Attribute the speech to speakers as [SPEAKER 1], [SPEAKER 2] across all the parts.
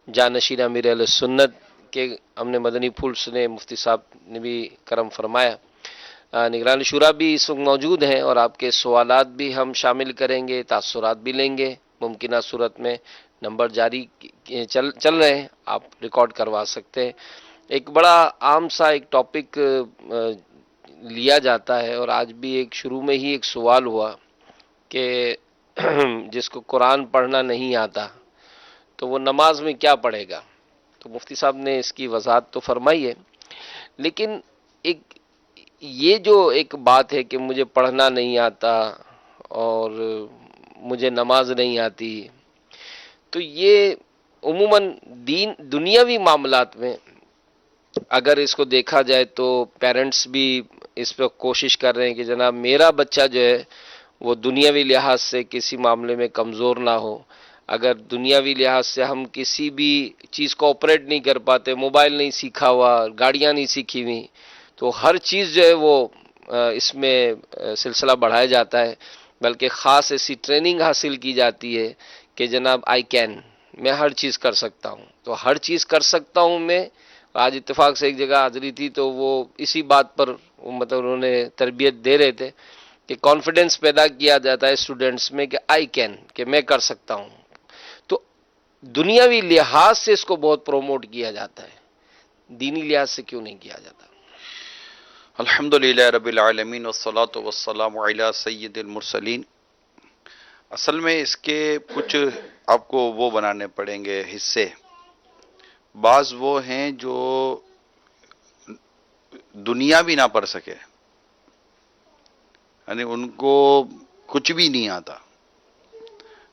[SPEAKER 1] جانشین امیر اہل سنت کے ہم نے مدنی پھول سنے، مفتی صاحب نے بھی کرم فرمایا، نگران شورا بھی اس وقت موجود ہیں اور آپ کے سوالات بھی ہم شامل کریں گے، تاثرات بھی لیں گے، ممکنہ صورت میں نمبر جاری چل رہے ہیں، آپ ریکارڈ کروا سکتے ہیں۔ ایک بڑا عام سا ایک ٹاپک لیا جاتا ہے، اور آج بھی ایک شروع میں ہی ایک سوال ہوا کہ جس کو قرآن پڑھنا نہیں آتا تو وہ نماز میں کیا پڑھے گا؟ تو مفتی صاحب نے اس کی وضاحت تو فرمائی ہے، لیکن ایک یہ جو ایک بات ہے کہ مجھے پڑھنا نہیں آتا اور مجھے نماز نہیں آتی، تو یہ عموماً دنیاوی معاملات میں اگر اس کو دیکھا جائے تو پیرنٹس بھی اس پہ کوشش کر رہے ہیں کہ جناب میرا بچہ جو ہے وہ دنیاوی لحاظ سے کسی معاملے میں کمزور نہ ہو۔ اگر دنیاوی لحاظ سے ہم کسی بھی چیز کو آپریٹ نہیں کر پاتے، موبائل نہیں سیکھا ہوا، گاڑیاں نہیں سیکھی ہوئی، تو ہر چیز جو ہے وہ اس میں سلسلہ بڑھایا جاتا ہے، بلکہ خاص ایسی ٹریننگ حاصل کی جاتی ہے کہ جناب آئی کین، میں ہر چیز کر سکتا ہوں۔ تو ہر چیز کر سکتا ہوں میں، آج اتفاق سے ایک جگہ حاضری تھی تو وہ اسی بات پر مطلب انہوں نے تربیت دے رہے تھے کہ کانفیڈنس پیدا کیا جاتا ہے اسٹوڈنٹس میں کہ آئی کین، کہ میں کر سکتا ہوں۔ تو دنیاوی لحاظ سے اس کو بہت پروموٹ کیا جاتا ہے، دینی لحاظ سے کیوں نہیں کیا جاتا؟
[SPEAKER 2] الحمدللہ رب العالمین والصلاة والسلام علی سید المرسلین۔ اصل میں اس کے کچھ آپ کو وہ بنانے پڑیں گے حصے۔ بعض وہ ہیں جو دنیا بھی نہ پڑھ سکے، یعنی ان کو کچھ بھی نہیں آتا۔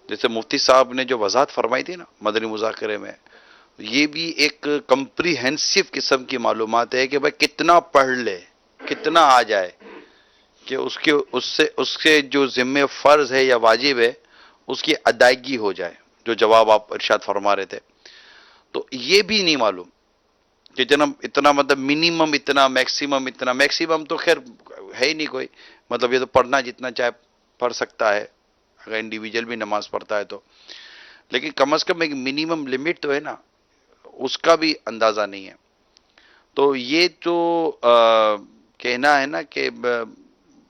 [SPEAKER 2] جیسے مفتی صاحب نے جو وضاحت فرمائی تھی نا مدنی مذاکرے میں، یہ بھی ایک کمپریہنسو قسم کی معلومات ہے کہ بھائی کتنا پڑھ لے، کتنا آ جائے کہ اس کے جو ذمہ فرض ہے یا واجب ہے اس کی ادائیگی ہو جائے، جو جواب آپ ارشاد فرما رہے تھے۔ تو یہ بھی نہیں معلوم کہ جناب اتنا مطلب منیمم اتنا، میکسیمم اتنا، میکسیمم تو خیر ہے ہی نہیں کوئی، مطلب یہ تو پڑھنا جتنا چاہے پڑھ سکتا ہے اگر انڈیویجول بھی نماز پڑھتا ہے تو، لیکن کم از کم ایک منیمم لمٹ تو ہے نا، اس کا بھی اندازہ نہیں ہے۔ تو یہ جو کہنا ہے نا کہ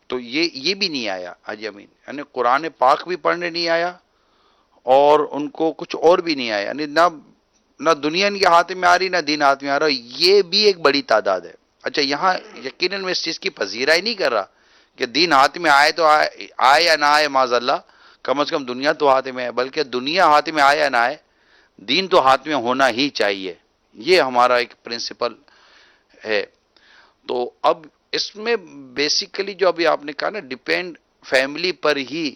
[SPEAKER 2] تو یہ بھی نہیں آیا حاجی امین، یعنی قرآن پاک بھی پڑھنے نہیں آیا اور ان کو کچھ اور بھی نہیں آیا، یعنی نہ دنیا ان کے ہاتھ میں آ رہی نہ دین ہاتھ میں آ رہا، یہ بھی ایک بڑی تعداد ہے۔ اچھا یہاں یقیناً میں اس چیز کی پذیرائی نہیں کر رہا کہ دین ہاتھ میں آئے تو آئے یا نہ آئے معاذ اللہ، کم از کم دنیا تو ہاتھ میں ہے، بلکہ دنیا ہاتھ میں آئے یا نہ آئے دین تو ہاتھ میں ہونا ہی چاہیے، یہ ہمارا ایک پرنسپل ہے۔ تو اب اس میں بیسیکلی جو ابھی آپ نے کہا نا ڈیپینڈ فیملی پر ہی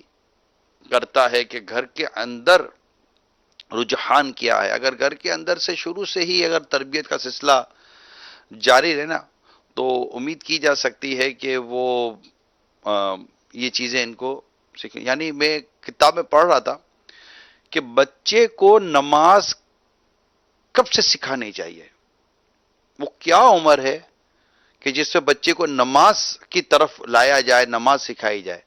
[SPEAKER 2] کرتا ہے کہ گھر کے اندر رجحان کیا ہے۔ اگر گھر کے اندر سے شروع سے ہی اگر تربیت کا سلسلہ جاری رہے نا تو امید کی جا سکتی ہے کہ وہ یہ چیزیں ان کو سیکھیں۔ یعنی میں کتاب میں پڑھ رہا تھا کہ بچے کو نماز کب سے سکھانی چاہیے، وہ کیا عمر ہے کہ جس سے بچے کو نماز کی طرف لایا جائے، نماز سکھائی جائے۔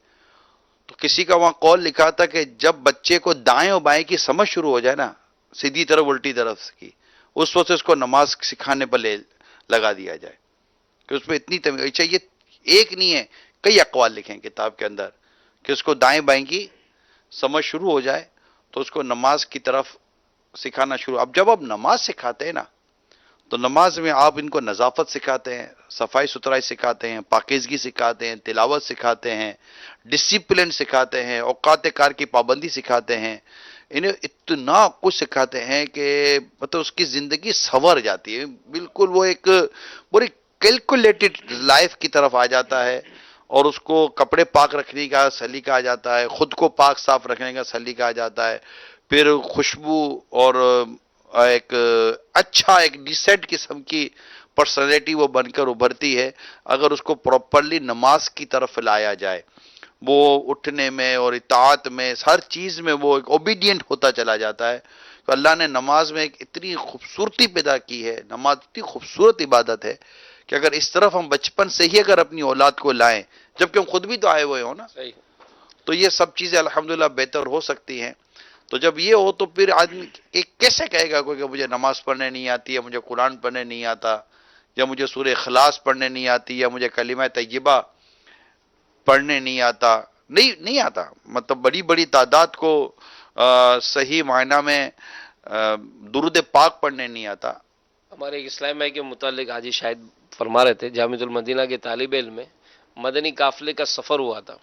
[SPEAKER 2] تو کسی کا وہاں قول لکھا تھا کہ جب بچے کو دائیں اور بائیں کی سمجھ شروع ہو جائے نا، سیدھی طرف الٹی طرف کی، اس وقت اس کو نماز سکھانے پر لگا دیا جائے کہ اس میں اتنی تمیز چاہیے۔ ایک نہیں ہے، کئی اقوال لکھیں کتاب کے اندر کہ اس کو دائیں بائیں کی سمجھ شروع ہو جائے تو اس کو نماز کی طرف سکھانا شروع۔ اب جب آپ نماز سکھاتے ہیں نا تو نماز میں آپ ان کو نظافت سکھاتے ہیں، صفائی ستھرائی سکھاتے ہیں، پاکیزگی سکھاتے ہیں، تلاوت سکھاتے ہیں، ڈسپلن سکھاتے ہیں، اوقات کار کی پابندی سکھاتے ہیں، انہیں اتنا کچھ سکھاتے ہیں کہ مطلب اس کی زندگی سنور جاتی ہے، بالکل وہ ایک بڑی کیلکولیٹڈ لائف کی طرف آ جاتا ہے، اور اس کو کپڑے پاک رکھنے کا سلیقہ آ جاتا ہے، خود کو پاک صاف رکھنے کا سلیقہ آ جاتا ہے، پھر خوشبو اور ایک اچھا ایک ڈیسنٹ قسم کی پرسنالٹی وہ بن کر ابھرتی ہے اگر اس کو پراپرلی نماز کی طرف لایا جائے۔ وہ اٹھنے میں اور اطاعت میں ہر چیز میں وہ ایک اوبیڈینٹ ہوتا چلا جاتا ہے۔ تو اللہ نے نماز میں ایک اتنی خوبصورتی پیدا کی ہے، نماز اتنی خوبصورت عبادت ہے کہ اگر اس طرف ہم بچپن سے ہی اگر اپنی اولاد کو لائیں، جبکہ ہم خود بھی تو آئے ہوئے ہوں نا،
[SPEAKER 1] صحیح۔
[SPEAKER 2] تو یہ سب چیزیں الحمدللہ بہتر ہو سکتی ہیں۔ تو جب یہ ہو تو پھر آدمی کیسے کہے گا کوئی کہ مجھے نماز پڑھنے نہیں آتی ہے، مجھے قرآن پڑھنے نہیں آتا، یا مجھے سورہ اخلاص پڑھنے نہیں آتی، یا مجھے کلمہ طیبہ پڑھنے نہیں آتا. نہیں آتا. مطلب بڑی بڑی تعداد کو صحیح معنی میں درود پاک پڑھنے نہیں آتا.
[SPEAKER 1] ہمارے ایک اسلام بھائی کے متعلق حاجی شاہد فرما رہے تھے، جامع المدینہ کے طالب علم میں مدنی قافلے کا سفر ہوا تھا،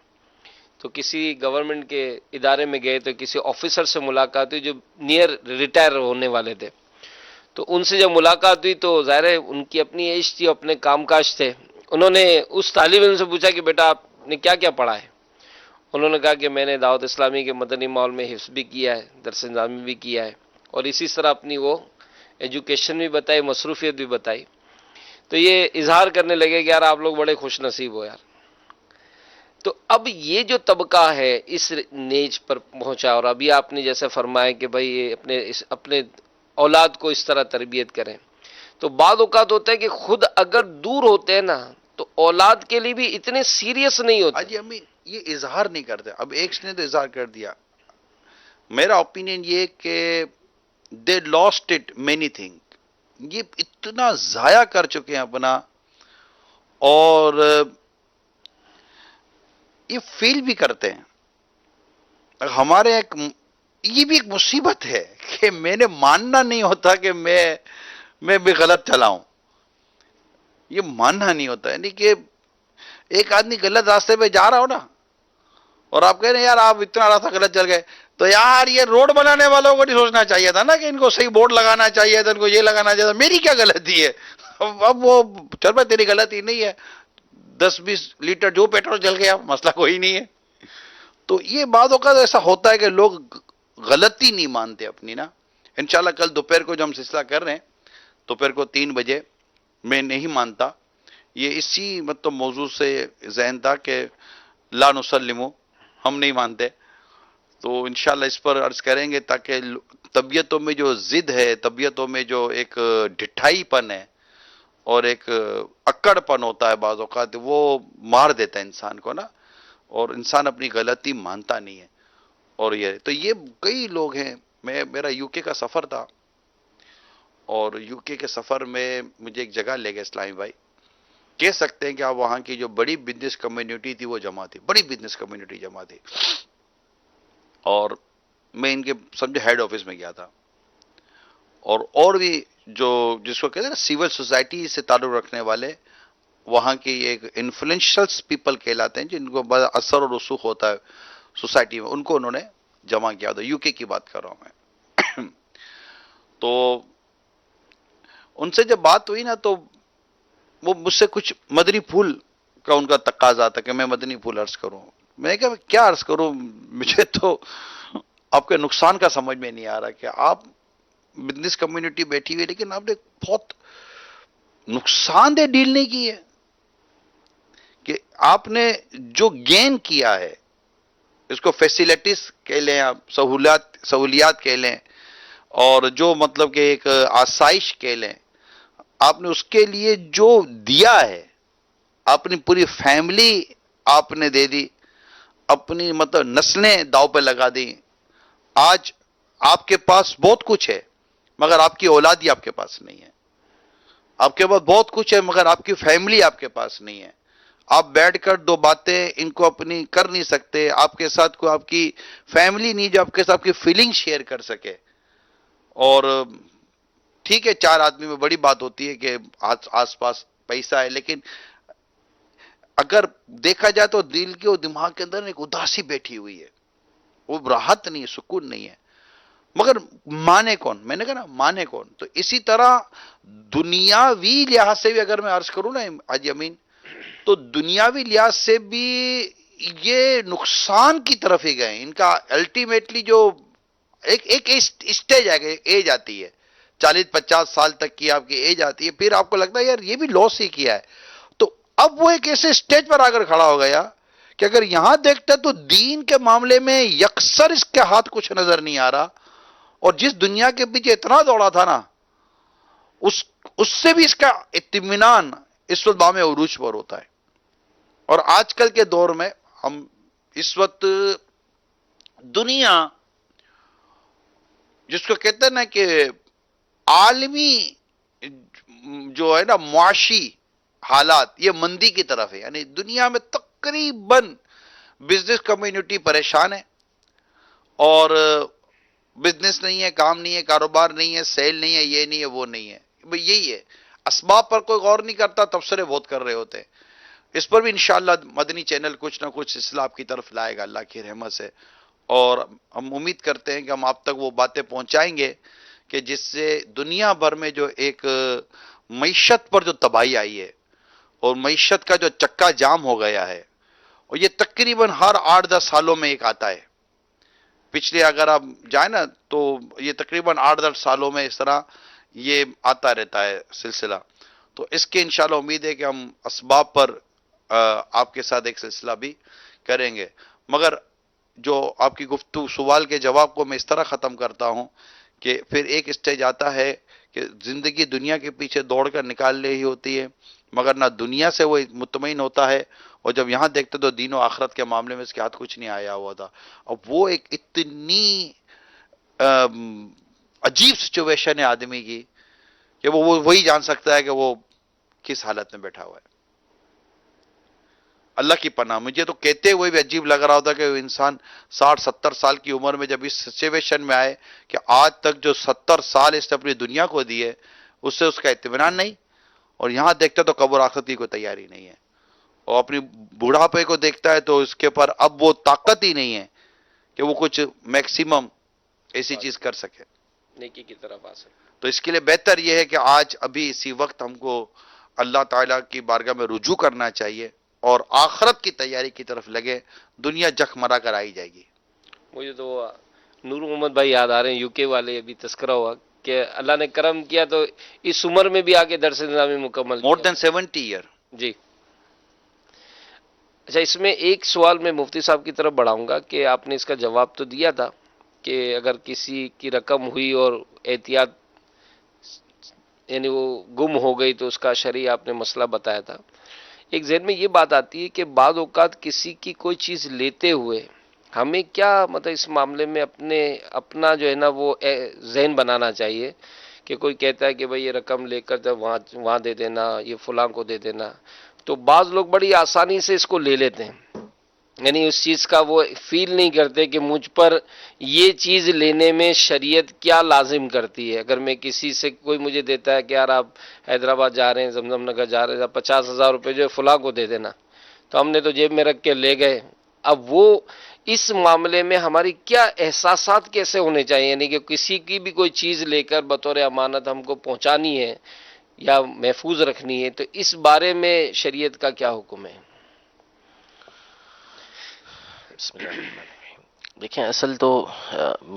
[SPEAKER 1] تو کسی گورنمنٹ کے ادارے میں گئے تو کسی آفیسر سے ملاقات ہوئی جو نیئر ریٹائر ہونے والے تھے. تو ان سے جب ملاقات ہوئی تو ظاہر ہے ان کی اپنی ایج تھی، اپنے کام کاج تھے. انہوں نے اس طالب علم سے پوچھا کہ بیٹا آپ نے کیا کیا پڑھا ہے؟ انہوں نے کہا کہ میں نے دعوت اسلامی کے مدنی ماحول میں حفظ بھی کیا ہے، درس نظامی بھی کیا ہے، اور اسی طرح اپنی وہ ایجوکیشن بھی بتائی، مصروفیت بھی بتائی. تو یہ اظہار کرنے لگے کہ یار آپ لوگ بڑے خوش نصیب ہو یار. تو اب یہ جو طبقہ ہے اس نیج پر پہنچا، اور ابھی آپ نے جیسے فرمایا کہ بھائی یہ اپنے اولاد کو اس طرح تربیت کریں، تو بعض اوقات ہوتا ہے کہ خود اگر دور ہوتے ہیں نا تو اولاد کے لیے بھی اتنے سیریس نہیں ہوتے.
[SPEAKER 2] حاجی امین یہ اظہار نہیں کرتے. اب ایک نے تو اظہار کر دیا. میرا اوپینین یہ کہ دے لاسٹ اٹ مینی تھنگ. یہ اتنا ضائع کر چکے ہیں اپنا، اور یہ فیل بھی کرتے ہیں. ہمارے یہ بھی ایک مصیبت ہے کہ میں نے ماننا نہیں ہوتا کہ میں بھی غلط چلا ہوں. یہ ماننا نہیں ہوتا. یعنی کہ ایک آدمی غلط راستے پہ جا رہا ہو نا، اور آپ کہہ رہے ہیں یار آپ اتنا راستہ غلط چل گئے، تو یار یہ روڈ بنانے والوں کو نہیں سوچنا چاہیے تھا نا کہ ان کو صحیح بورڈ لگانا چاہیے تھا، ان کو یہ لگانا چاہیے تھا. میری کیا غلطی ہے؟ اب وہ چل پہ تیری غلطی نہیں ہے، 10-20 لیٹر جو پیٹرول جل گیا مسئلہ کوئی نہیں ہے. تو یہ بعض اوقات ایسا ہوتا ہے کہ لوگ غلطی نہیں مانتے اپنی نا. انشاءاللہ کل دوپہر کو جو ہم سلسلہ کر رہے ہیں، دوپہر کو 3 بجے، میں نہیں مانتا، یہ اسی مطلب موضوع سے ذہن تھا کہ لا نسلمو، ہم نہیں مانتے. تو انشاءاللہ اس پر عرض کریں گے تاکہ طبیعتوں میں جو ضد ہے، طبیعتوں میں جو ایک ڈھٹائی پن ہے اور ایک اکڑ پن ہوتا ہے بعض اوقات، وہ مار دیتا ہے انسان کو نا، اور انسان اپنی غلطی مانتا نہیں ہے. اور یہ کئی لوگ ہیں. میرا یو کے کا سفر تھا، اور یو کے سفر میں مجھے ایک جگہ لے گئے اسلامی بھائی. کہہ سکتے ہیں کہ آپ وہاں کی جو بڑی بزنس کمیونٹی تھی وہ جمع تھی، بڑی بزنس کمیونٹی جمع تھی. اور میں ان کے سمجھے ہیڈ آفس میں گیا تھا، اور بھی جو جس کو کہتے ہیں نا سول سوسائٹی سے تعلق رکھنے والے، وہاں کی ایک انفلوئنشل پیپل کہلاتے ہیں جن کو بڑا اثر و رسوخ ہوتا ہے سوسائٹی میں، ان کو انہوں نے جمع کیا تھا. یو کے کی بات کر رہا ہوں میں. تو ان سے جب بات ہوئی نا تو وہ مجھ سے کچھ مدنی پھول کا ان کا تقاضا تھا کہ میں مدنی پھول عرض کروں. میں نے کہا کیا عرض کروں، مجھے تو آپ کے نقصان کا سمجھ میں نہیں آ رہا کہ آپ بزنس کمیونٹی بیٹھی ہوئی لیکن آپ نے بہت نقصان دہ ڈیل نہیں کی ہے. کہ آپ نے جو گین کیا ہے، اس کو فیسیلیٹیز کہہ لیں، آپ سہولیات کہہ لیں، اور جو مطلب کہ ایک آسائش کہہ لیں، آپ نے اس کے لیے جو دیا ہے، اپنی پوری فیملی آپ نے دے دی، اپنی مطلب نسلیں داؤ پہ لگا دی. آج آپ کے پاس بہت کچھ ہے مگر آپ کی اولاد ہی آپ کے پاس نہیں ہے. آپ کے پاس بہت کچھ ہے مگر آپ کی فیملی آپ کے پاس نہیں ہے. آپ بیٹھ کر 2 باتیں ان کو اپنی کر نہیں سکتے. آپ کے ساتھ کوئی آپ کی فیملی نہیں جو آپ کے ساتھ کی فیلنگ شیئر کر سکے. اور ٹھیک ہے 4 آدمی میں بڑی بات ہوتی ہے کہ آس پاس پیسہ ہے، لیکن اگر دیکھا جائے تو دل کے اور دماغ کے اندر ایک اداسی بیٹھی ہوئی ہے، وہ راحت نہیں ہے، سکون نہیں ہے. مگر مانے کون؟ میں نے کہا نا مانے کون. تو اسی طرح دنیاوی لحاظ سے بھی اگر میں عرض کروں نا حاجی امین، تو دنیاوی لحاظ سے بھی یہ نقصان کی طرف ہی گئے. ان کا الٹیمیٹلی جو ایک اسٹیج ہے، ایج آتی ہے 40-50 سال تک کی آپ کی ایج آتی ہے، پھر آپ کو لگتا ہے یار یہ بھی لاس ہی کیا ہے. تو اب وہ ایک ایسے اسٹیج پر آ کر کھڑا ہو گیا کہ اگر یہاں دیکھتا تو دین کے معاملے میں یکسر اس کے ہاتھ کچھ نظر نہیں آ رہا، اور جس دنیا کے پیچھے اتنا دوڑا تھا نا، اس سے بھی اس کا اطمینان اس وقت بام عروج پر ہوتا ہے. اور آج کل کے دور میں ہم اس وقت دنیا جس کو کہتے ہیں نا کہ عالمی جو ہے نا معاشی حالات یہ مندی کی طرف ہے، یعنی دنیا میں تقریباً بزنس کمیونٹی پریشان ہے، اور بزنس نہیں ہے، کام نہیں ہے، کاروبار نہیں ہے، سیل نہیں ہے، یہ نہیں ہے، وہ نہیں ہے، بھئی یہی ہے، اسباب پر کوئی غور نہیں کرتا، تبصرے بہت کر رہے ہوتے ہیں۔ اس پر بھی انشاءاللہ مدنی چینل کچھ نہ کچھ اصلاح آپ کی طرف لائے گا اللہ کی رحمت سے، اور ہم امید کرتے ہیں کہ ہم آپ تک وہ باتیں پہنچائیں گے کہ جس سے دنیا بھر میں جو ایک معیشت پر جو تباہی آئی ہے اور معیشت کا جو چکا جام ہو گیا ہے، اور یہ تقریباً ہر 8-10 سالوں میں ایک آتا ہے، پچھلے اگر آپ جائیں نا تو یہ تقریباً 8-10 سالوں میں اس طرح یہ آتا رہتا ہے سلسلہ، تو اس کے انشاءاللہ امید ہے کہ ہم اسباب پر آپ کے ساتھ ایک سلسلہ بھی کریں گے، مگر جو آپ کی گفتگو سوال کے جواب کو میں اس طرح ختم کرتا ہوں کہ پھر ایک اسٹیج آتا ہے کہ زندگی دنیا کے پیچھے دوڑ کر نکال رہی ہوتی ہے، مگر نہ دنیا سے وہ مطمئن ہوتا ہے، اور جب یہاں دیکھتے تو دین و آخرت کے معاملے میں اس کے ہاتھ کچھ نہیں آیا ہوا تھا۔ اب وہ ایک اتنی عجیب سچویشن ہے آدمی کی کہ وہ وہی جان سکتا ہے کہ وہ کس حالت میں بیٹھا ہوا ہے۔ اللہ کی پناہ، مجھے تو کہتے ہوئے بھی عجیب لگ رہا ہوتا کہ وہ انسان 60-70 سال کی عمر میں جب اس سچویشن میں آئے کہ آج تک جو 70 سال اس نے اپنی دنیا کو دیے اس سے اس کا اطمینان نہیں، اور یہاں دیکھتا تو قبر آخرت کی کوئی تیاری نہیں ہے، اور اپنی بوڑھاپے کو دیکھتا ہے تو اس کے پر اب وہ طاقت ہی نہیں ہے کہ وہ کچھ میکسیمم ایسی چیز کر سکے۔
[SPEAKER 1] نیکی کی طرف آ سکے۔
[SPEAKER 2] تو اس کے لیے بہتر یہ ہے کہ آج ابھی اسی وقت ہم کو اللہ تعالیٰ کی بارگاہ میں رجوع کرنا چاہیے اور آخرت کی تیاری کی طرف لگے، دنیا جک مرا کر آئی جائے گی۔
[SPEAKER 1] مجھے تو نور محمد بھائی یاد آ رہے ہیں، یو کے والے، ابھی تذکرہ ہوا کہ اللہ نے کرم کیا تو اس عمر میں بھی آگے درس نظامی مکمل
[SPEAKER 2] مور
[SPEAKER 1] کیا
[SPEAKER 2] دین
[SPEAKER 1] انہوں
[SPEAKER 2] 70 ایئر۔
[SPEAKER 1] نے۔ جی اچھا، اس میں ایک سوال میں مفتی صاحب کی طرف بڑھاؤں گا کہ آپ نے اس کا جواب تو دیا تھا کہ اگر کسی کی رقم ہوئی اور احتیاط یعنی وہ گم ہو گئی تو اس کا شرعی آپ نے مسئلہ بتایا تھا۔ ایک ذہن میں یہ بات آتی ہے کہ بعض اوقات کسی کی کوئی چیز لیتے ہوئے ہمیں کیا مطلب اس معاملے میں اپنا جو ہے نا وہ ذہن بنانا چاہیے کہ کوئی کہتا ہے کہ بھئی یہ رقم لے کر جب وہاں دے دینا، یہ فلاں کو دے دینا، تو بعض لوگ بڑی آسانی سے اس کو لے لیتے ہیں، یعنی اس چیز کا وہ فیل نہیں کرتے کہ مجھ پر یہ چیز لینے میں شریعت کیا لازم کرتی ہے۔ اگر میں کسی سے کوئی مجھے دیتا ہے کہ یار آپ حیدرآباد جا رہے ہیں، زمزم نگر جا رہے ہیں، 50,000 روپے جو ہے فلاں کو دے دینا، تو ہم نے تو جیب میں رکھ کے لے گئے۔ اب وہ اس معاملے میں ہماری کیا احساسات کیسے ہونے چاہیے، یعنی کہ کسی کی بھی کوئی چیز لے کر بطور امانت ہم کو پہنچانی ہے یا محفوظ رکھنی ہے، تو اس بارے میں شریعت کا کیا حکم ہے؟
[SPEAKER 3] بسم اللہ الرحمن الرحیم۔ دیکھیں، اصل تو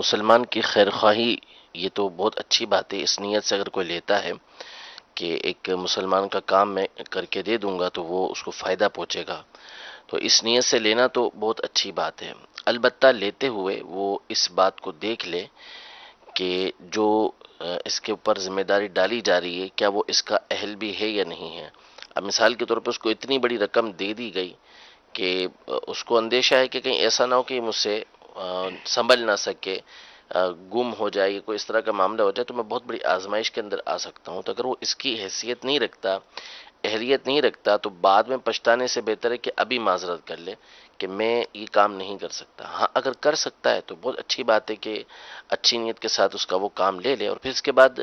[SPEAKER 3] مسلمان کی خیر خواہی یہ تو بہت اچھی بات ہے، اس نیت سے اگر کوئی لیتا ہے کہ ایک مسلمان کا کام میں کر کے دے دوں گا تو وہ اس کو فائدہ پہنچے گا، تو اس نیت سے لینا تو بہت اچھی بات ہے۔ البتہ لیتے ہوئے وہ اس بات کو دیکھ لے کہ جو اس کے اوپر ذمہ داری ڈالی جا رہی ہے کیا وہ اس کا اہل بھی ہے یا نہیں ہے۔ اب مثال کے طور پہ اس کو اتنی بڑی رقم دے دی گئی کہ اس کو اندیشہ ہے کہ کہیں ایسا نہ ہو کہ مجھ سے سنبھل نہ سکے، گم ہو جائے، کوئی اس طرح کا معاملہ ہو جائے تو میں بہت بڑی آزمائش کے اندر آ سکتا ہوں۔ تو اگر وہ اس کی حیثیت نہیں رکھتا، اہلیت نہیں رکھتا، تو بعد میں پچھتانے سے بہتر ہے کہ ابھی معذرت کر لے کہ میں یہ کام نہیں کر سکتا۔ ہاں اگر کر سکتا ہے تو بہت اچھی بات ہے کہ اچھی نیت کے ساتھ اس کا وہ کام لے لے، اور پھر اس کے بعد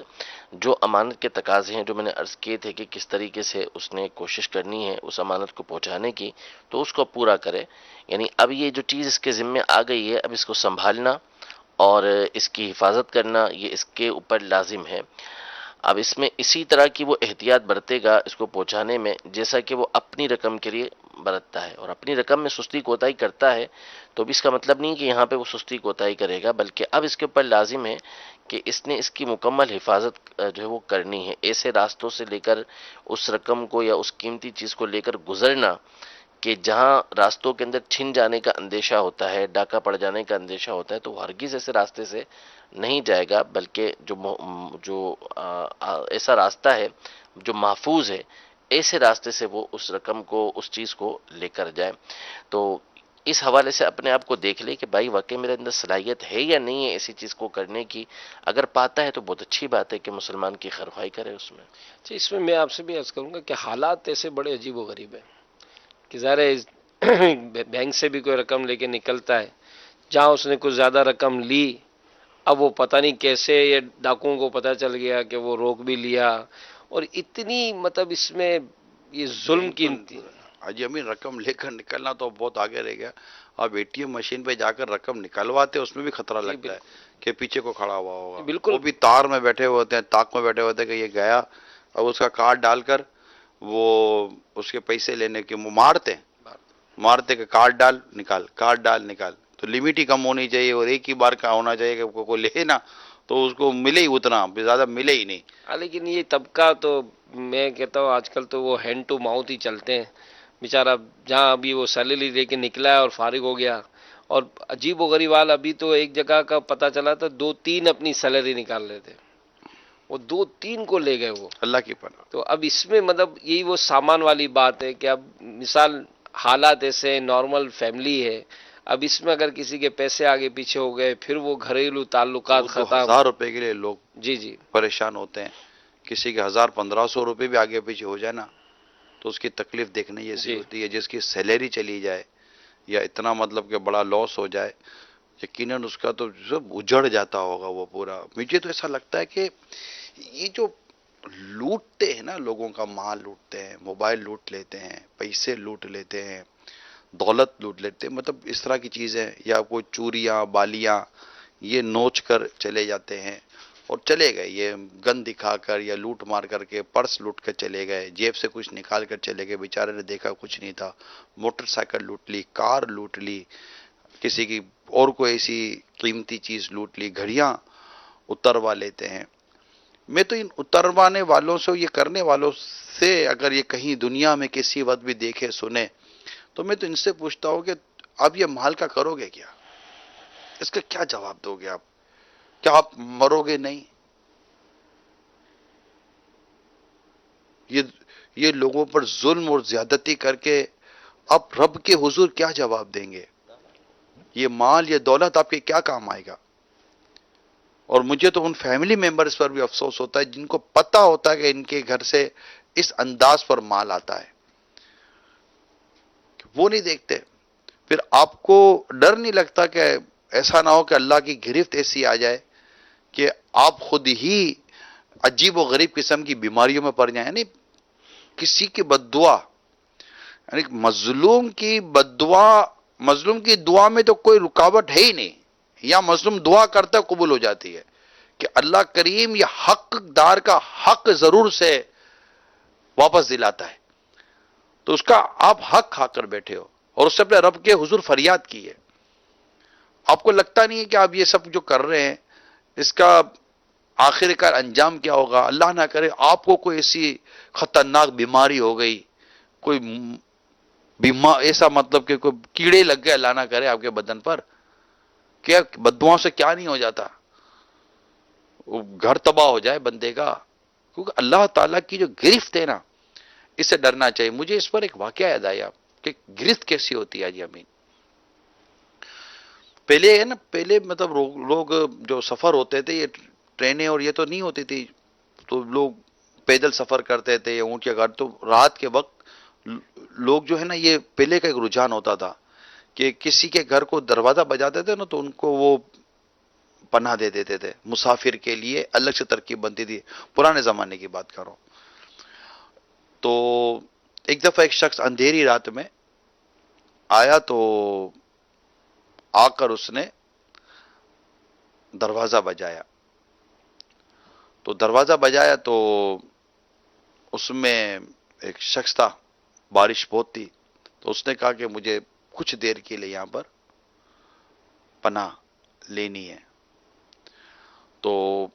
[SPEAKER 3] جو امانت کے تقاضے ہیں جو میں نے عرض کیے تھے کہ کس طریقے سے اس نے کوشش کرنی ہے اس امانت کو پہنچانے کی، تو اس کو پورا کرے۔ یعنی اب یہ جو چیز اس کے ذمے آ گئی ہے، اب اس کو سنبھالنا اور اس کی حفاظت کرنا یہ اس کے اوپر لازم ہے۔ اب اس میں اسی طرح کی وہ احتیاط برتے گا اس کو پہنچانے میں جیسا کہ وہ اپنی رقم کے لیے برتتا ہے، اور اپنی رقم میں سستی کوتاہی کرتا ہے تو بھی اس کا مطلب نہیں کہ یہاں پہ وہ سستی کوتاہی کرے گا، بلکہ اب اس کے اوپر لازم ہے کہ اس نے اس کی مکمل حفاظت جو ہے وہ کرنی ہے۔ ایسے راستوں سے لے کر اس رقم کو یا اس قیمتی چیز کو لے کر گزرنا کہ جہاں راستوں کے اندر چھن جانے کا اندیشہ ہوتا ہے، ڈاکہ پڑ جانے کا اندیشہ ہوتا ہے، تو وہ ہرگز ایسے راستے سے نہیں جائے گا، بلکہ جو ایسا راستہ ہے جو محفوظ ہے، ایسے راستے سے وہ اس رقم کو، اس چیز کو لے کر جائے۔ تو اس حوالے سے اپنے آپ کو دیکھ لے کہ بھائی واقعی میرے اندر صلاحیت ہے یا نہیں ہے ایسی چیز کو کرنے کی. اگر پاتا ہے تو بہت اچھی بات ہے کہ مسلمان کی خیرخواہی کرے اس میں.
[SPEAKER 1] جی اس میں آپ سے بھی عرض کروں گا کہ حالات ایسے بڑے عجیب و غریب ہیں کہ ظاہر ہے بینک سے بھی کوئی رقم لے کے نکلتا ہے، جہاں اس نے کچھ زیادہ رقم لی، اب وہ پتہ نہیں کیسے یہ ڈاکوؤں کو پتہ چل گیا کہ وہ روک بھی لیا، اور اتنی مطلب اس میں یہ ظلم کی
[SPEAKER 2] حاجی امین رقم لے کر نکلنا تو بہت آگے رہ گیا. آپ اے ٹی ایم مشین پہ جا کر رقم نکلواتے اس میں بھی خطرہ
[SPEAKER 1] جی
[SPEAKER 2] لگتا ہے کہ پیچھے کو کھڑا ہوا ہوگا،
[SPEAKER 1] بالکل
[SPEAKER 2] وہ بھی تار میں بیٹھے ہوئے ہوتے ہیں، تاک میں بیٹھے ہوتے ہیں کہ یہ گیا، اب اس کا کارڈ ڈال کر وہ اس کے پیسے لینے کے مارتے کہ کارڈ ڈال نکال، کارڈ ڈال نکال. تو لمٹ ہی کم ہونی چاہیے اور ایک ہی بار کا ہونا چاہیے کہ کوئی لے نا تو اس کو ملے ہی اتنا، زیادہ ملے ہی نہیں.
[SPEAKER 1] ہاں لیکن یہ طبقہ تو میں کہتا ہوں آج کل تو وہ ہینڈ ٹو ماؤتھ ہی چلتے ہیں. بیچارہ جہاں ابھی وہ سیلری لے کے نکلا ہے اور فارغ ہو گیا، اور عجیب و غریب حال ابھی تو ایک جگہ کا پتہ چلا تھا 2-3 اپنی سیلری نکال رہے تھے، وہ 2-3 کو لے گئے وہ.
[SPEAKER 2] اللہ کی پناہ.
[SPEAKER 1] تو اب اس میں مطلب یہی وہ سامان والی بات ہے کہ اب مثال حالات ایسے نارمل فیملی ہے، اب اس میں اگر کسی کے پیسے آگے پیچھے ہو گئے پھر وہ گھریلو تعلقات
[SPEAKER 2] 2,000
[SPEAKER 1] ختم.
[SPEAKER 2] روپے کے لیے لوگ
[SPEAKER 1] جی جی
[SPEAKER 2] پریشان ہوتے ہیں. کسی کے 1,000-1,500 روپے بھی آگے پیچھے ہو جائے نا تو اس کی تکلیف دیکھنے جیسی
[SPEAKER 1] جی
[SPEAKER 2] ہوتی ہے. جس کی سیلری چلی جائے یا اتنا مطلب کہ بڑا لاس ہو جائے، یقیناً اس کا تو سب اجڑ جاتا ہوگا وہ پورا. مجھے تو ایسا لگتا ہے کہ یہ جو لوٹتے ہیں نا، لوگوں کا مال لوٹتے ہیں، موبائل لوٹ لیتے ہیں، پیسے لوٹ لیتے ہیں، دولت لوٹ لیتے ہیں، مطلب اس طرح کی چیزیں، یا کوئی چوریاں بالیاں یہ نوچ کر چلے جاتے ہیں اور چلے گئے، یہ گن دکھا کر یا لوٹ مار کر کے پرس لوٹ کر چلے گئے، جیب سے کچھ نکال کر چلے گئے، بیچارے نے دیکھا کچھ نہیں تھا. موٹر سائیکل لوٹ لی، کار لوٹ لی، کسی کی اور کوئی ایسی قیمتی چیز لوٹ لی، گھڑیاں اتروا لیتے ہیں. میں تو ان اتروانے والوں سے، یہ کرنے والوں سے اگر یہ کہیں دنیا میں کسی وقت بھی دیکھے سنے تو میں تو ان سے پوچھتا ہوں کہ اب یہ مال کا کرو گے کیا؟ اس کا کیا جواب دو گے آپ؟ کیا آپ مرو گے نہیں؟ یہ لوگوں پر ظلم اور زیادتی کر کے آپ رب کے حضور کیا جواب دیں گے؟ یہ مال، یہ دولت آپ کے کیا کام آئے گا؟ اور مجھے تو ان فیملی ممبرز پر بھی افسوس ہوتا ہے جن کو پتا ہوتا ہے کہ ان کے گھر سے اس انداز پر مال آتا ہے، وہ نہیں دیکھتے. پھر آپ کو ڈر نہیں لگتا کہ ایسا نہ ہو کہ اللہ کی گرفت ایسی آ جائے کہ آپ خود ہی عجیب و غریب قسم کی بیماریوں میں پڑ جائیں؟ یعنی کسی کی بد دعا، یعنی مظلوم کی بد دعا، مظلوم کی دعا میں تو کوئی رکاوٹ ہے ہی نہیں، یا مظلوم دعا کرتا قبول ہو جاتی ہے کہ اللہ کریم یہ حق دار کا حق ضرور سے واپس دلاتا ہے. تو اس کا آپ حق کھا کر بیٹھے ہو اور اس سے اپنے رب کے حضور فریاد کی ہے. آپ کو لگتا نہیں ہے کہ آپ یہ سب جو کر رہے ہیں اس کا آخر کار انجام کیا ہوگا؟ اللہ نہ کرے آپ کو کوئی ایسی خطرناک بیماری ہو گئی، کوئی ایسا مطلب کہ کوئی کیڑے لگ گئے، اللہ نہ کرے آپ کے بدن پر، کیا بددعاؤں سے کیا نہیں ہو جاتا؟ وہ گھر تباہ ہو جائے بندے کا. کیونکہ اللہ تعالیٰ کی جو گرفت ہے نا، اس سے ڈرنا چاہیے. مجھے اس پر ایک واقعہ یاد آیا کہ گرفت کیسی ہوتی ہے جی امین. پہلے ہے نا، پہلے مطلب لوگ جو سفر ہوتے تھے، یہ ٹرینیں اور یہ تو نہیں ہوتی تھی، تو لوگ پیدل سفر کرتے تھے یا اونٹ یا گاڑی. تو رات کے وقت لوگ جو ہے نا، یہ پہلے کا ایک رجحان ہوتا تھا کہ کسی کے گھر کو دروازہ بجاتے تھے نا تو ان کو وہ پناہ دے دیتے تھے. مسافر کے لیے الگ سے ترکیب بنتی تھی، پرانے زمانے کی بات کر رہا ہوں. تو ایک دفعہ ایک شخص اندھیری رات میں آیا، تو آ کر اس نے دروازہ بجایا. تو دروازہ بجایا تو اس میں ایک شخص تھا، بارش بہت تھی، تو اس نے کہا کہ مجھے کچھ دیر کے لیے یہاں پر پناہ لینی ہے. تو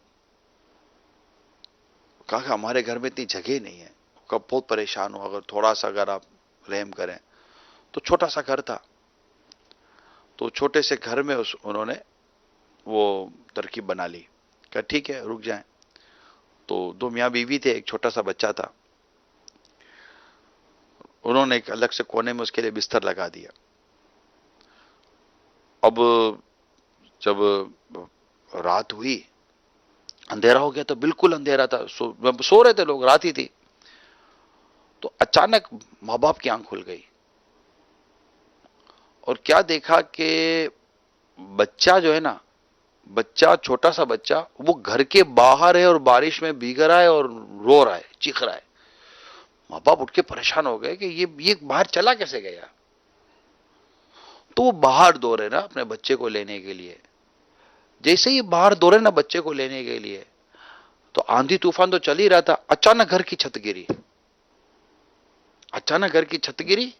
[SPEAKER 2] کہا کہ ہمارے گھر میں اتنی جگہ نہیں ہے. کب بہت پریشان ہو، اگر تھوڑا سا اگر آپ رحم کریں. تو چھوٹا سا گھر تھا، تو چھوٹے سے گھر میں انہوں نے وہ ترکیب بنا لی کہ ٹھیک ہے رک جائیں. تو 2 میاں بیوی تھے، ایک چھوٹا سا بچہ تھا. انہوں نے ایک الگ سے کونے میں اس کے لیے بستر لگا دیا. اب جب رات ہوئی، اندھیرا ہو گیا، تو بالکل اندھیرا تھا، سو رہے تھے لوگ، رات ہی تھی، تو اچانک ماں باپ کی آنکھ کھل گئی اور کیا دیکھا کہ بچہ جو ہے نا، بچہ، چھوٹا سا بچہ، وہ گھر کے باہر ہے اور بارش میں بھیگ رہا ہے اور رو رہا ہے، چیخ رہا ہے۔ ماں باپ اٹھ کے پریشان ہو گئے کہ یہ باہر چلا کیسے گیا؟ تو وہ باہر دوڑے نا اپنے بچے کو لینے کے لیے۔ جیسے ہی باہر دوڑے نا بچے کو لینے کے لیے، تو آندھی طوفان تو چل ہی رہا تھا، اچانک گھر کی چھت گری، اچانک گھر کی چھت گری،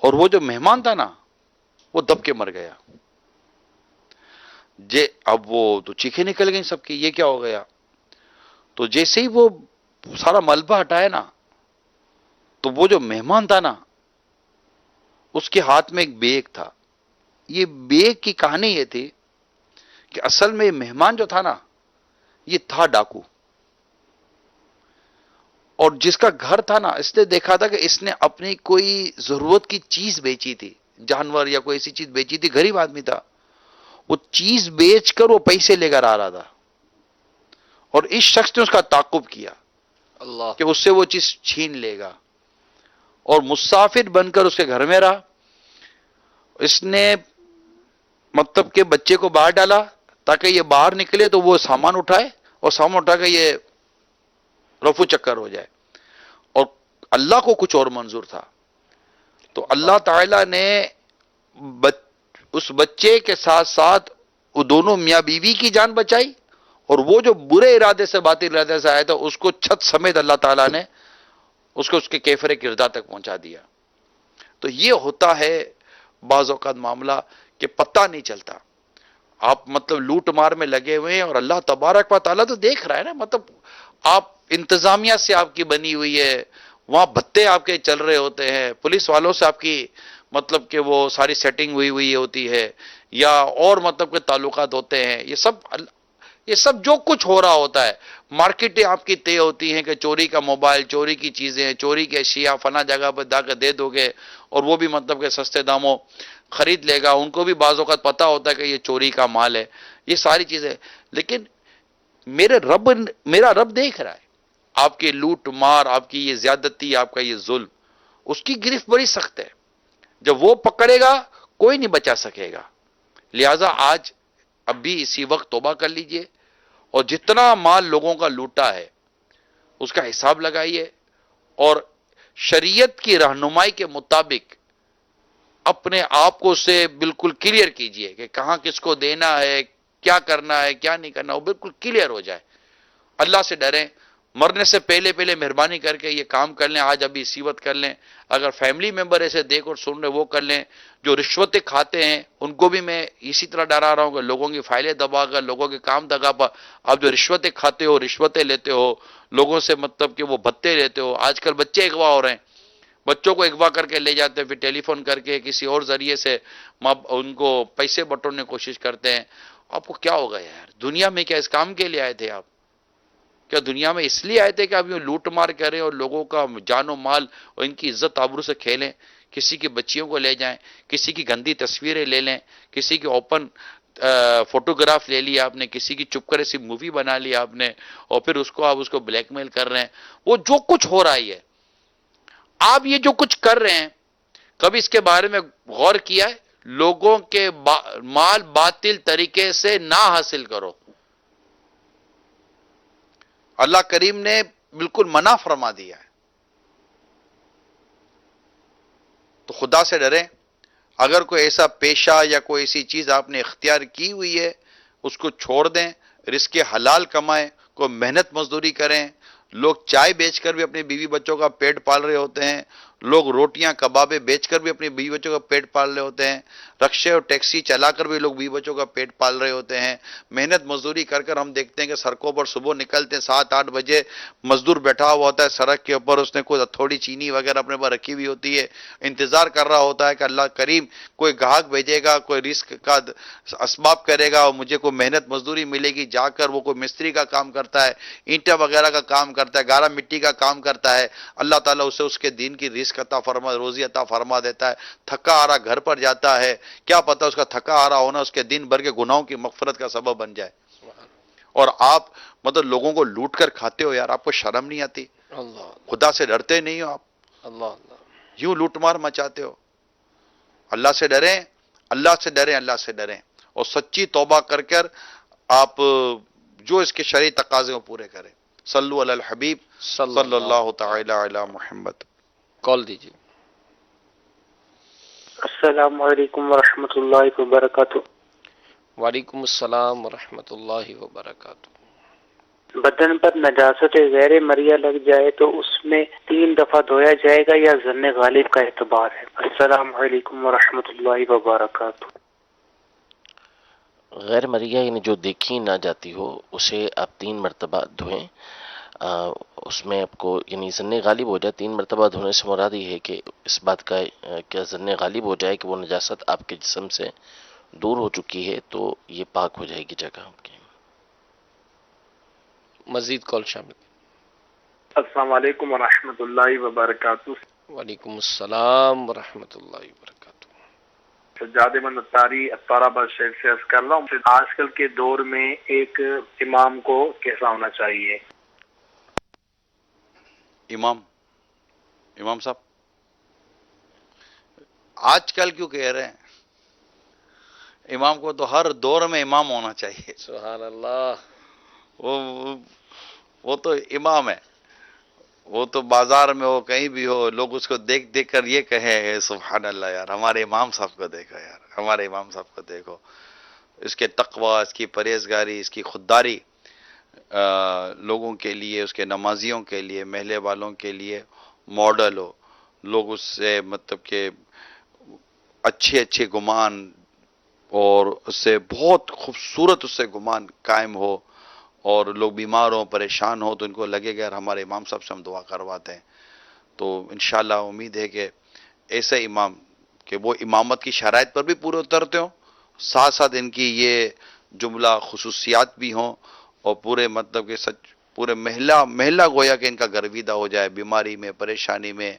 [SPEAKER 2] اور وہ جو مہمان تھا نا، وہ دب کے مر گیا۔ اب وہ تو چیخیں نکل گئی سب کی، یہ کیا ہو گیا؟ تو جیسے ہی وہ سارا ملبہ ہٹایا نا، تو وہ جو مہمان تھا نا، اس کے ہاتھ میں ایک بیگ تھا۔ یہ بیگ کی کہانی یہ تھی کہ اصل میں یہ مہمان جو تھا نا، یہ تھا ڈاکو، اور جس کا گھر تھا نا، اس نے دیکھا تھا کہ اس نے اپنی کوئی ضرورت کی چیز بیچی تھی، جانور یا کوئی ایسی چیز بیچی تھی، غریب آدمی تھا، وہ چیز بیچ کر وہ پیسے لے کر آ رہا تھا، اور اس شخص نے اس کا تعاقب کیا
[SPEAKER 1] اللہ.
[SPEAKER 2] کہ اس سے وہ چیز چھین لے گا، اور مسافر بن کر اس کے گھر میں رہا۔ اس نے مطلب کہ بچے کو باہر ڈالا تاکہ یہ باہر نکلے تو وہ سامان اٹھائے، اور سامان اٹھا کے یہ رفو چکر ہو جائے، اور اللہ کو کچھ اور منظور تھا۔ تو اللہ تعالی نے اس بچے کے ساتھ ساتھ وہ دونوں میاں بیوی کی جان بچائی، اور وہ جو برے ارادے سے، باطل ارادے سے آیا تھا، اس کو چھت سمیت اللہ تعالیٰ نے اس کو اس کے کیفر کردار تک پہنچا دیا۔ تو یہ ہوتا ہے بعض اوقات معاملہ کہ پتہ نہیں چلتا، آپ مطلب لوٹ مار میں لگے ہوئے ہیں، اور اللہ تبارک و تعالیٰ تو دیکھ رہا ہے نا، مطلب آپ انتظامیہ سے آپ کی بنی ہوئی ہے، وہاں بھتے آپ کے چل رہے ہوتے ہیں، پولیس والوں سے آپ کی مطلب کہ وہ ساری سیٹنگ ہوئی ہوتی ہے، یا اور مطلب کہ تعلقات ہوتے ہیں، یہ سب جو کچھ ہو رہا ہوتا ہے، مارکیٹیں آپ کی طے ہوتی ہیں کہ چوری کا موبائل، چوری کی چیزیں، چوری کے اشیاء فلاں جگہ پر جا کے دے دو گے، اور وہ بھی مطلب کہ سستے داموں خرید لے گا، ان کو بھی بعض اوقات پتا ہوتا ہے کہ یہ چوری کا مال ہے، یہ ساری چیزیں۔ لیکن میرا رب دیکھ رہا ہے آپ کی لوٹ مار، آپ کی یہ زیادتی، آپ کا یہ ظلم، اس کی گرفت بڑی سخت ہے، جب وہ پکڑے گا کوئی نہیں بچا سکے گا۔ لہذا آج اب بھی اسی وقت توبہ کر لیجئے، اور جتنا مال لوگوں کا لوٹا ہے اس کا حساب لگائیے، اور شریعت کی رہنمائی کے مطابق اپنے آپ کو سے بالکل کلیئر کیجئے کہ کہاں کس کو دینا ہے، کیا کرنا ہے، کیا نہیں کرنا، وہ بالکل کلیئر ہو جائے۔ اللہ سے ڈریں، مرنے سے پہلے مہربانی کر کے یہ کام کر لیں، آج ابھی اسی وقت کر لیں۔ اگر فیملی ممبر ایسے دیکھ اور سن رہے وہ کر لیں۔ جو رشوتیں کھاتے ہیں ان کو بھی میں اسی طرح ڈرا رہا ہوں کہ لوگوں کی فائلیں دبا کر، لوگوں کے کام دگا پا، آپ جو رشوتیں کھاتے ہو، رشوتیں لیتے ہو، لوگوں سے مطلب کہ وہ بھتے لیتے ہو، آج کل بچے اغوا ہو رہے ہیں، بچوں کو اغوا کر کے لے جاتے ہیں، پھر ٹیلی فون کر کے کسی اور ذریعے سے ان کو پیسے بٹورنے کی کوشش کرتے ہیں۔ آپ کو کیا ہوگا یار؟ دنیا میں کیا اس کام کے لیے آئے تھے آپ؟ کیا دنیا میں اس لیے آئے تھے کہ آپ یوں لوٹ مار کریں اور لوگوں کا جان و مال اور ان کی عزت آبرو سے کھیلیں؟ کسی کی بچیوں کو لے جائیں، کسی کی گندی تصویریں لے لیں، کسی کی اوپن فوٹوگراف لے لی آپ نے، کسی کی چپ کرے سی مووی بنا لی آپ نے، اور پھر آپ اس کو بلیک میل کر رہے ہیں۔ وہ جو کچھ ہو رہا ہے، آپ یہ جو کچھ کر رہے ہیں، کبھی اس کے بارے میں غور کیا ہے؟ لوگوں کے مال باطل طریقے سے نہ حاصل کرو۔ اللہ کریم نے بالکل منع فرما دیا ہے۔ تو خدا سے ڈریں، اگر کوئی ایسا پیشہ یا کوئی ایسی چیز آپ نے اختیار کی ہوئی ہے، اس کو چھوڑ دیں، رزق حلال کمائیں، کوئی محنت مزدوری کریں۔ لوگ چائے بیچ کر بھی اپنے بیوی بچوں کا پیٹ پال رہے ہوتے ہیں، لوگ روٹیاں کبابیں بیچ کر بھی اپنے بیوی بچوں کا پیٹ پال رہے ہوتے ہیں، رکشے اور ٹیکسی چلا کر بھی لوگ بیوی بچوں کا پیٹ پال رہے ہوتے ہیں، محنت مزدوری کر کر ہم دیکھتے ہیں کہ سڑکوں پر صبح نکلتے ہیں 7-8 بجے، مزدور بیٹھا ہوا ہوتا ہے سڑک کے اوپر، اس نے کوئی تھوڑی چینی وغیرہ اپنے پاس رکھی ہوئی ہوتی ہے، انتظار کر رہا ہوتا ہے کہ اللہ کریم کوئی گاہک بھیجے گا، کوئی رزق کا اسباب کرے گا اور مجھے کوئی محنت مزدوری ملے گی۔ جا کر وہ کوئی مستری کا کام کرتا ہے، اینٹا وغیرہ کا کام کرتا ہے، گارا مٹی کا کام کرتا ہے، اللہ تعالیٰ اسے اس کے دین کی رزق رزق عطا فرما روزی عطا فرما دیتا ہے. تھکا آ رہا گھر پر جاتا ہے, کیا پتہ اس کا تھکا آ رہا ہونا اس کے دن بھر کے گناہوں کی مغفرت کا سبب بن جائے. اور آپ مطلب لوگوں کو لوٹ کر کھاتے ہو یار, آپ کو شرم نہیں آتی؟
[SPEAKER 1] اللہ
[SPEAKER 2] خدا سے ڈرتے نہیں ہو آپ؟
[SPEAKER 1] اللہ اللہ.
[SPEAKER 2] یوں لوٹ مار مچاتے ہو. اللہ سے ڈریں, اللہ سے ڈریں, اللہ سے ڈریں, اور سچی توبہ کر آپ جو اس کے شرعی تقاضے وہ پورے کریں. صلو علی الحبیب صلی اللہ تعالی علی محمد.
[SPEAKER 1] کال دیجیے.
[SPEAKER 4] السلام علیکم ورحمۃ اللہ وبرکاتہ.
[SPEAKER 1] وعلیکم السلام ورحمۃ اللہ وبرکاتہ.
[SPEAKER 4] بدن پر نجاست غیر مریہ لگ جائے تو اس میں 3 دفعہ دھویا جائے گا یا ظن غالب کا اعتبار ہے؟ السلام علیکم ورحمۃ اللہ وبرکاتہ.
[SPEAKER 3] غیر مریہ یعنی جو دیکھی نہ جاتی ہو اسے آپ 3 مرتبہ دھوئیں. اس میں آپ کو یعنی ظن غالب ہو جائے. 3 مرتبہ دھونے سے مراد یہ ہے کہ اس بات کا کیا ظن غالب ہو جائے کہ وہ نجاست آپ کے جسم سے دور ہو چکی ہے تو یہ پاک ہو جائے گی جگہ آپ کی.
[SPEAKER 1] مزید کال شامل.
[SPEAKER 4] السلام علیکم ورحمۃ اللہ وبرکاتہ.
[SPEAKER 1] وعلیکم السلام ورحمۃ اللہ وبرکاتہ.
[SPEAKER 4] سجاد احمد اتاری اطار آباد شہر سے عرض کر رہا ہوں, آج کل کے دور میں ایک امام کو کیسا ہونا چاہیے؟
[SPEAKER 2] امام صاحب آج کل کیوں کہہ رہے ہیں؟ امام کو تو ہر دور میں امام ہونا چاہیے.
[SPEAKER 1] سبحان اللہ.
[SPEAKER 2] وہ تو امام ہے. وہ تو بازار میں ہو کہیں بھی ہو, لوگ اس کو دیکھ دیکھ کر یہ کہیں سبحان اللہ یار, ہمارے امام صاحب کو دیکھو یار, ہمارے امام صاحب کو دیکھو. اس کے تقوی, اس کی پرہیزگاری, اس کی خودداری لوگوں کے لیے, اس کے نمازیوں کے لیے, محلے والوں کے لیے ماڈل ہو. لوگ اس سے مطلب کہ اچھے اچھے گمان اور اس سے بہت خوبصورت اس سے گمان قائم ہو, اور لوگ بیمار ہوں, پریشان ہوں تو ان کو لگے گا یار ہمارے امام صاحب سے ہم دعا کرواتے ہیں. تو انشاءاللہ امید ہے کہ ایسے امام کہ وہ امامت کی شرائط پر بھی پورے اترتے ہوں, ساتھ ساتھ ان کی یہ جملہ خصوصیات بھی ہوں, اور پورے مطلب کہ پورے محلہ گویا کہ ان کا گرویدہ ہو جائے. بیماری میں, پریشانی میں,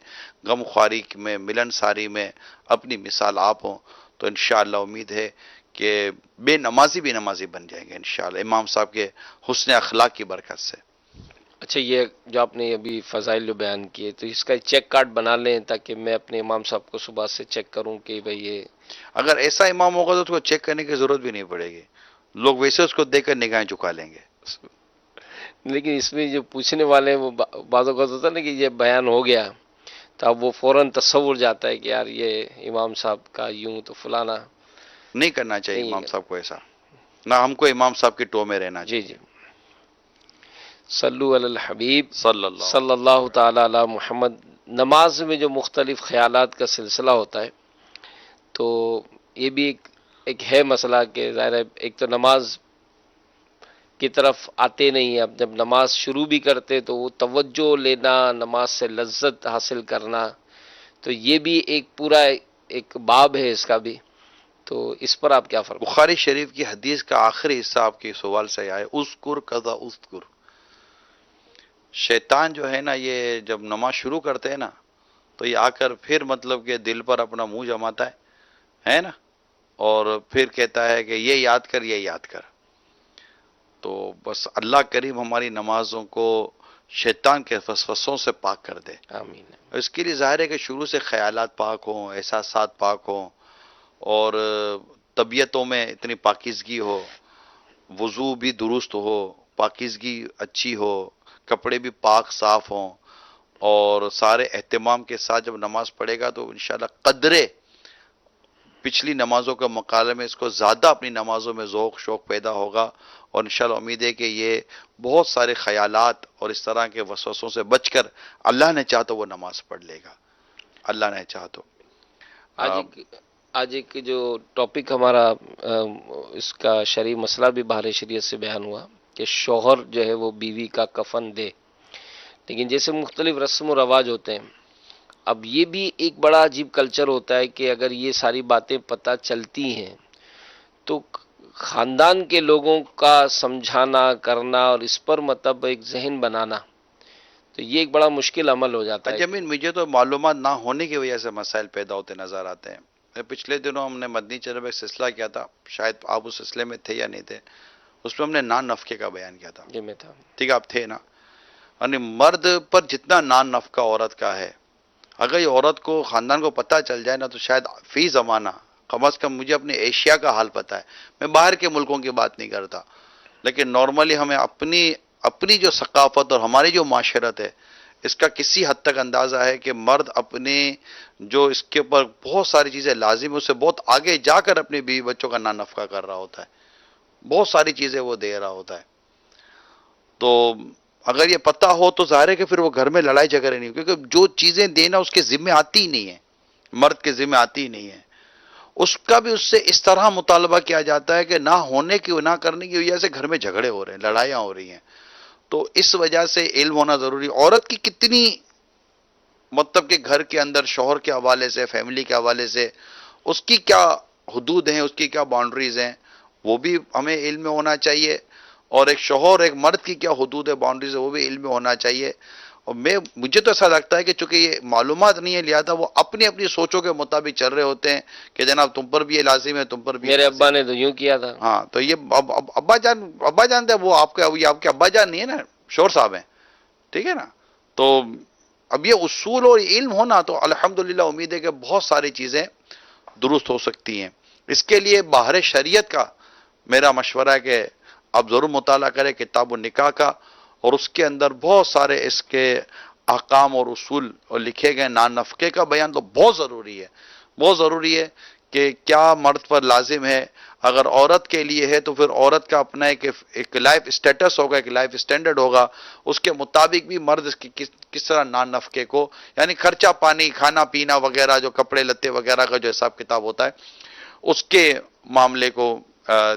[SPEAKER 2] غم خواری میں, ملن ساری میں اپنی مثال آپ ہوں. تو انشاءاللہ امید ہے کہ بے نمازی بھی نمازی بن جائیں گے انشاءاللہ امام صاحب کے حسن اخلاق کی برکت سے.
[SPEAKER 1] اچھا, یہ جو آپ نے ابھی فضائل جو بیان کیے تو اس کا چیک کارڈ بنا لیں تاکہ میں اپنے امام صاحب کو صبح سے چیک کروں کہ بھئی یہ.
[SPEAKER 2] اگر ایسا امام ہوگا تو اس کو چیک کرنے کی ضرورت بھی نہیں پڑے گی, لوگ ویسے اس کو دیکھ کر نگاہیں جھکا لیں گے.
[SPEAKER 1] لیکن اس میں جو پوچھنے والے ہیں وہ بعض اوقات ہوتا ہے نا کہ یہ بیان ہو گیا تو اب وہ فوراً تصور جاتا ہے کہ یار یہ امام صاحب کا یوں تو فلانا.
[SPEAKER 2] نہیں کرنا چاہیے
[SPEAKER 1] نہیں
[SPEAKER 2] امام
[SPEAKER 1] ہے.
[SPEAKER 2] صاحب کو ایسا, نہ ہم کو امام صاحب کی ٹو میں رہنا
[SPEAKER 1] جی
[SPEAKER 2] چاہیے.
[SPEAKER 1] جی. صلو علی الحبیب
[SPEAKER 2] صلی اللہ
[SPEAKER 1] صلی اللہ تعالی علی محمد. نماز میں جو مختلف خیالات کا سلسلہ ہوتا ہے تو یہ بھی ایک ہے مسئلہ کہ ظاہر ہے ایک تو نماز کی طرف آتے نہیں. اب جب نماز شروع بھی کرتے تو وہ توجہ لینا, نماز سے لذت حاصل کرنا, تو یہ بھی ایک پورا ایک باب ہے اس کا بھی. تو اس پر آپ کیا فرمائیں؟
[SPEAKER 2] بخاری شریف کی حدیث کا آخری حصہ آپ کے سوال سے آئے, اذکر کذا اذکر. شیطان جو ہے نا, یہ جب نماز شروع کرتے ہیں نا تو یہ آ کر پھر مطلب کہ دل پر اپنا منہ جماتا ہے نا, اور پھر کہتا ہے کہ یہ یاد کر, یہ یاد کر. تو بس اللہ کریم ہماری نمازوں کو شیطان کے وسوسوں سے پاک کر دے.
[SPEAKER 1] آمین.
[SPEAKER 2] اس کے لیے ظاہر ہے کہ شروع سے خیالات پاک ہوں, احساسات پاک ہوں, اور طبیعتوں میں اتنی پاکیزگی ہو, وضو بھی درست ہو, پاکیزگی اچھی ہو, کپڑے بھی پاک صاف ہوں, اور سارے اہتمام کے ساتھ جب نماز پڑھے گا تو انشاءاللہ قدرے پچھلی نمازوں کے مقابلے میں اس کو زیادہ اپنی نمازوں میں ذوق شوق پیدا ہوگا. اور انشاءاللہ امید ہے کہ یہ بہت سارے خیالات اور اس طرح کے وسوسوں سے بچ کر اللہ نے چاہا تو وہ نماز پڑھ لے گا, اللہ نے چاہا تو.
[SPEAKER 1] آج ایک جو ٹاپک ہمارا اس کا شرعی مسئلہ بھی بہار شریعت سے بیان ہوا کہ شوہر جو ہے وہ بیوی کا کفن دے. لیکن جیسے مختلف رسم و رواج ہوتے ہیں, اب یہ بھی ایک بڑا عجیب کلچر ہوتا ہے کہ اگر یہ ساری باتیں پتہ چلتی ہیں تو خاندان کے لوگوں کا سمجھانا کرنا اور اس پر مطلب ایک ذہن بنانا, تو یہ ایک بڑا مشکل عمل ہو جاتا ہے.
[SPEAKER 2] جمین مجھے تو معلومات نہ ہونے کی وجہ سے مسائل پیدا ہوتے نظر آتے ہیں. پچھلے دنوں ہم نے مدنی چینل میں ایک سلسلہ کیا تھا، شاید آپ اس سلسلے میں تھے یا نہیں تھے، اس میں ہم نے نان نفقے کا بیان کیا تھا.
[SPEAKER 1] یہ میں تھا.
[SPEAKER 2] ٹھیک ہے، آپ تھے نا. یعنی مرد پر جتنا نان نفقہ عورت کا ہے، اگر یہ عورت کو، خاندان کو پتہ چل جائے نا، تو شاید فی زمانہ، کم از کم مجھے اپنے ایشیا کا حال پتہ ہے، میں باہر کے ملکوں کی بات نہیں کرتا، لیکن نارملی ہمیں اپنی جو ثقافت اور ہماری جو معاشرت ہے، اس کا کسی حد تک اندازہ ہے کہ مرد اپنے جو اس کے اوپر بہت ساری چیزیں لازم ہے، اس سے بہت آگے جا کر اپنے بیوی بچوں کا نان نفقہ کر رہا ہوتا ہے، بہت ساری چیزیں وہ دے رہا ہوتا ہے. تو اگر یہ پتہ ہو تو ظاہر ہے کہ پھر وہ گھر میں لڑائی جھگڑے نہیں، کیونکہ جو چیزیں دینا اس کے ذمہ آتی ہی نہیں ہے، مرد کے ذمہ آتی ہی نہیں ہے. اس کا بھی اس سے اس طرح مطالبہ کیا جاتا ہے کہ نہ ہونے کی، نہ کرنے کی وجہ سے گھر میں جھگڑے ہو رہے ہیں، لڑائیاں ہو رہی ہیں. تو اس وجہ سے علم ہونا ضروری. عورت کی کتنی، مطلب کہ گھر کے اندر شوہر کے حوالے سے، فیملی کے حوالے سے اس کی کیا حدود ہیں، اس کی کیا باؤنڈریز ہیں، وہ بھی ہمیں علم میں ہونا چاہیے. اور ایک شوہر، ایک مرد کی کیا حدود ہے، باؤنڈریز ہے، وہ بھی علم میں ہونا چاہیے. اور مجھے تو ایسا لگتا ہے کہ چونکہ یہ معلومات نہیں ہے، لہٰذا وہ اپنی سوچوں کے مطابق چل رہے ہوتے ہیں کہ جناب تم پر بھی یہ لازم ہے، تم پر بھی یہ
[SPEAKER 1] میرے
[SPEAKER 2] لازم
[SPEAKER 1] ابا
[SPEAKER 2] ہے.
[SPEAKER 1] نے تو یوں کیا تھا.
[SPEAKER 2] ہاں، تو یہ ابا جان تھے وہ، آپ کے ابا جان نہیں ہے نا، شور صاحب ہیں. ٹھیک ہے نا. تو اب یہ اصول اور علم ہونا تو الحمدللہ امید ہے کہ بہت ساری چیزیں درست ہو سکتی ہیں. اس کے لیے باہر شریعت کا میرا مشورہ ہے کہ آپ ضرور مطالعہ کریں کتاب النکاح کا، اور اس کے اندر بہت سارے اس کے احکام اور اصول لکھے گئے. نان نفقے کا بیان تو بہت ضروری ہے، بہت ضروری ہے کہ کیا مرد پر لازم ہے. اگر عورت کے لیے ہے تو پھر عورت کا اپنا ایک لائف اسٹیٹس ہوگا، ایک لائف اسٹینڈرڈ ہوگا، اس کے مطابق بھی مرد اس کی کس طرح نان نفقے کو، یعنی خرچہ پانی، کھانا پینا وغیرہ، جو کپڑے لتے وغیرہ کا جو حساب کتاب ہوتا ہے، اس کے معاملے کو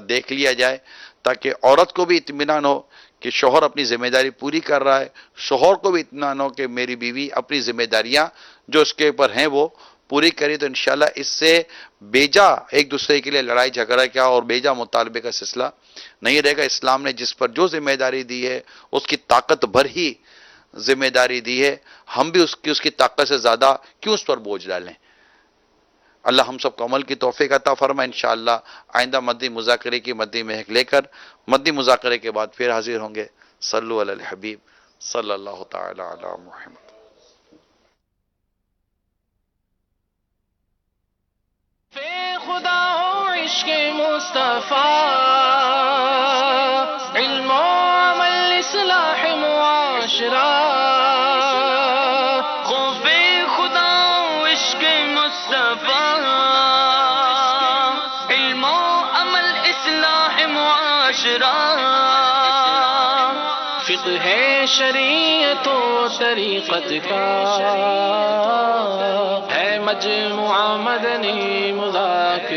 [SPEAKER 2] دیکھ لیا جائے، تاکہ عورت کو بھی اطمینان ہو کہ شوہر اپنی ذمہ داری پوری کر رہا ہے، شوہر کو بھی اطمینان ہو کہ میری بیوی اپنی ذمہ داریاں جو اس کے اوپر ہیں وہ پوری کری. تو انشاءاللہ اس سے بیجا ایک دوسرے کے لیے لڑائی جھگڑا کیا اور بیجا مطالبے کا سلسلہ نہیں رہے گا. اسلام نے جس پر جو ذمہ داری دی ہے اس کی طاقت بھر ہی ذمہ داری دی ہے، ہم بھی اس کی طاقت سے زیادہ کیوں اس پر بوجھ ڈالیں. اللہ ہم سب کو عمل کی توفیق عطا فرمائے. انشاءاللہ آئندہ مدنی مذاکرے کی مدنی مہک لے کر مدنی مذاکرے کے بعد پھر حاضر ہوں گے. صلو علی الحبیب صلی اللہ تعالی علی محمد.
[SPEAKER 3] خدا ہو عشق مصطفیٰ، علم و عمل اصلاح معاشرہ. خوف خدا ہو عشق مصطفیٰ، علم و عمل اصلاح معاشرہ. فقہ شریعت و طریقت کا ہے مجموعہ مدنی مذاکرہ.